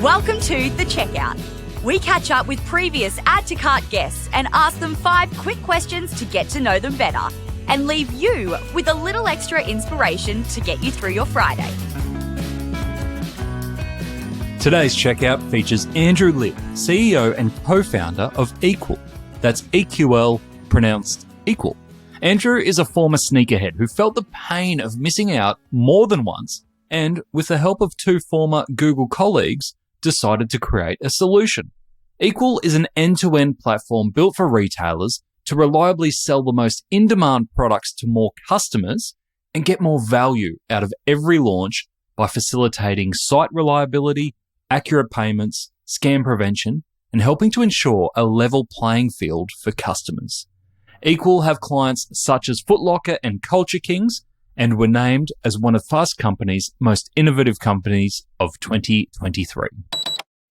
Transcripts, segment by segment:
Welcome to The Checkout. We catch up with previous Add to Cart guests and ask them 5 quick questions to get to know them better and leave you with a little extra inspiration to get you through your Friday. Today's checkout features Andrew Lipp, CEO and co-founder of EQL. That's EQL, pronounced equal. Andrew is a former sneakerhead who felt the pain of missing out more than once and, with the help of 2 former Google colleagues, decided to create a solution. EQL is an end-to-end platform built for retailers to reliably sell the most in-demand products to more customers and get more value out of every launch by facilitating site reliability, accurate payments, scam prevention, and helping to ensure a level playing field for customers. EQL have clients such as Footlocker and Culture Kings and were named as one of Fast Company's most innovative companies of 2023.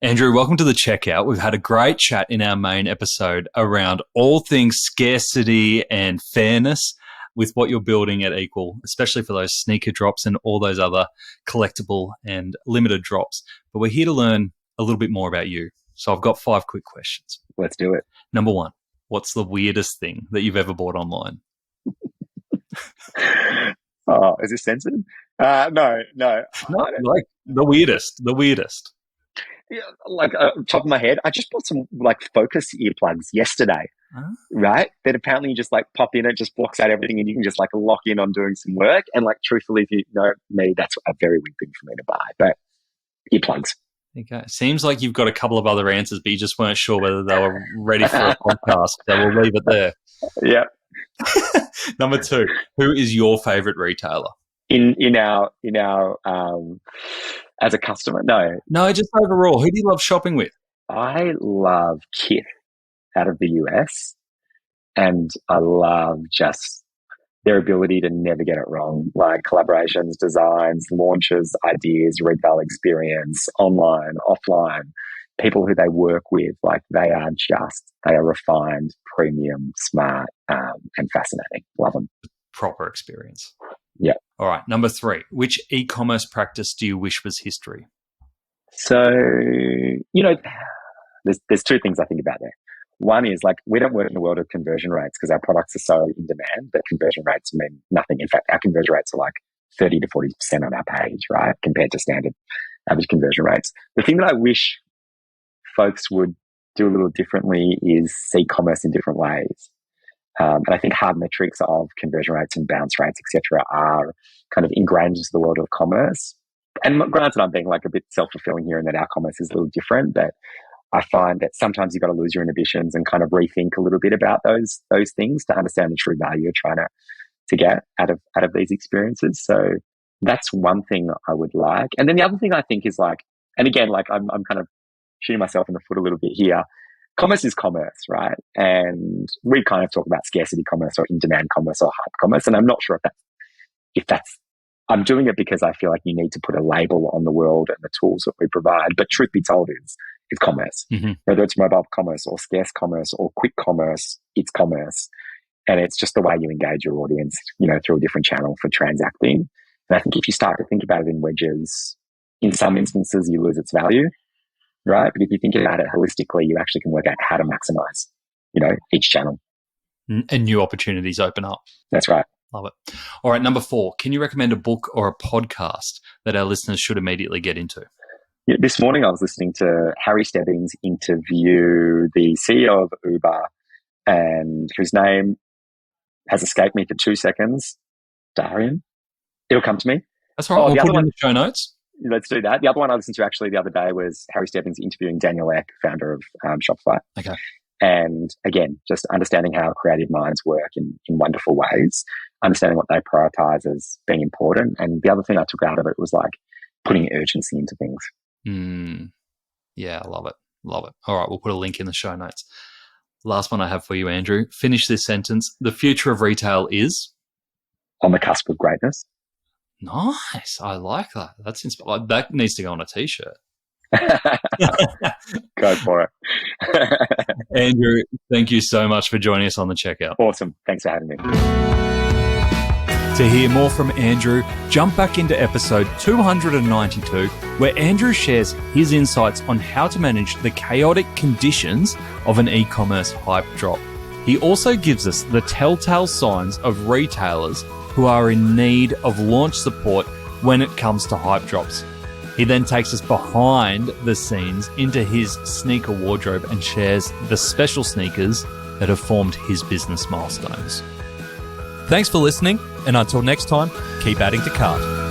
Andrew, welcome to The Checkout. We've had a great chat in our main episode around all things scarcity and fairness with what you're building at EQL, especially for those sneaker drops and all those other collectible and limited drops. But we're here to learn a little bit more about you. So I've got 5 quick questions. Let's do it. Number 1, what's the weirdest thing that you've ever bought online? Oh, is this censored? No. Like the weirdest. Yeah, top of my head, I just bought some Focus earplugs yesterday, right? That apparently you just pop in, it just blocks out everything and you can just lock in on doing some work. And truthfully, if you know me, that's a very weird thing for me to buy, but earplugs. Okay. Seems like you've got a couple of other answers, but you just weren't sure whether they were ready for a podcast. So we'll leave it there. Yeah. Number 2, who is your favorite retailer? In our as a customer? No, just overall. Who do you love shopping with? I love Kith out of the US, and I love just their ability to never get it wrong. Collaborations, designs, launches, ideas, retail experience, online, offline, people who they work with, they are refined, premium, smart, and fascinating. Love them. Proper experience. Yeah. All right. Number 3, which e-commerce practice do you wish was history? So, there's 2 things I think about there. One is we don't work in the world of conversion rates because our products are so in demand that conversion rates mean nothing. In fact, our conversion rates are 30 to 40% on our page, right? Compared to standard average conversion rates. The thing that I wish folks would do a little differently is see commerce in different ways. And I think hard metrics of conversion rates and bounce rates, etc., are kind of ingrained into the world of commerce. And granted, I'm being a bit self-fulfilling here in that our commerce is a little different, but I find that sometimes you've got to lose your inhibitions and kind of rethink a little bit about those things to understand the true value you're trying to get out of these experiences. So that's one thing I would like. And then the other thing I think is and again, I'm kind of shooting myself in the foot a little bit here. Commerce is commerce, right? And we kind of talk about scarcity commerce or in-demand commerce or hype commerce. And I'm not sure if that's, I'm doing it because I feel like you need to put a label on the world and the tools that we provide. But truth be told, it's commerce. Mm-hmm. Whether it's mobile commerce or scarce commerce or quick commerce, it's commerce. And it's just the way you engage your audience, through a different channel for transacting. And I think if you start to think about it in wedges, in some instances, you lose its value. Right. But if you think about it holistically, you actually can work out how to maximize, each channel. And new opportunities open up. That's right. Love it. All right. Number 4, can you recommend a book or a podcast that our listeners should immediately get into? Yeah, this morning I was listening to Harry Stebbings interview the CEO of Uber, and whose name has escaped me for 2 seconds. Darian. It'll come to me. That's all right. We'll put it in the show notes. Let's do that. The other one I listened to actually the other day was Harry Stebbings interviewing Daniel Ek, founder of Shopify. Okay. And again, just understanding how creative minds work in wonderful ways, understanding what they prioritize as being important. And the other thing I took out of it was putting urgency into things. Yeah, I love it. Love it. All right, we'll put a link in the show notes. Last one I have for you, Andrew. Finish this sentence. The future of retail is? On the cusp of greatness. Nice. I like that. That's inspiring. That needs to go on a T-shirt. Go for it. Andrew, thank you so much for joining us on The Checkout. Awesome. Thanks for having me. To hear more from Andrew, jump back into episode 292, where Andrew shares his insights on how to manage the chaotic conditions of an e-commerce hype drop. He also gives us the telltale signs of retailers who are in need of launch support when it comes to hype drops. He then takes us behind the scenes into his sneaker wardrobe and shares the special sneakers that have formed his business milestones. Thanks for listening, and until next time, keep adding to cart.